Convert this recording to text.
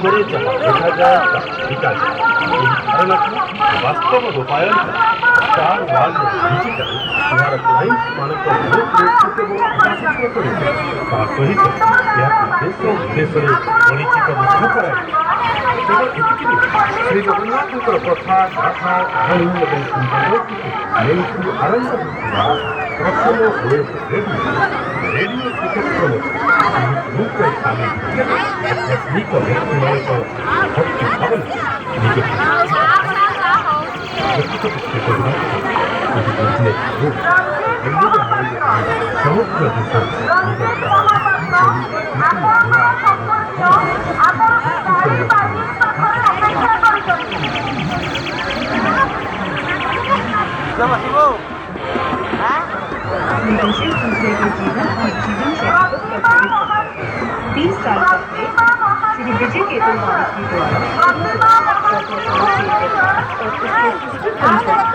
করে যাহা দেখা যায় তা ঠিক আছে এই ধারণাটি বাস্তব রূপায়ণ চার ওয়ার্ল্ড ডিজিটাল ଏହାର କ୍ଲାଇଣ୍ଟମାନଙ୍କ ସୁରକ୍ଷିତ ଏବଂ ଆକର୍ଷିତ କରିବେ ତା ସହିତ ଏହାକୁ ଦେଶ ବିଦେଶରେ ପରିଚିତ ମଧ୍ୟ କରାଇବେ କେବଳ ଏତିକି ନୁହେଁ ଶ୍ରୀ ଜଗନ୍ନାଥଙ୍କର କଥା ଗାଥା କାହାଣୀ ଏବଂ ସୁନ୍ଦରକୁ ନେଇକି ଆରମ୍ଭ ହୋଇଥିବା ପ୍ରଥମ ଓଏସ୍ ରେଡ଼ିଓ ଶ୍ରୀକ୍ଷେତ୍ର ଏହି ଗ୍ରୁପରେ ସାମିଲ ଆଧ୍ୟାତ୍ମିକ ବ୍ୟକ୍ତିମାନଙ୍କ ଭକ୍ତି ଭାବନା ନିଜକୁ ବ୍ୟକ୍ତିଗତ କରିବାକୁ ଏହି ବିଜନେସ୍ ଗ୍ରୁପ ଏମିତି ସମଗ୍ର ଦେଶ विदेशी दूसरे के जीवन और जीवन शैली को प्रभावित करते हैं 20 साल पहले श्री विजय केतन बाबू की द्वारा और उसके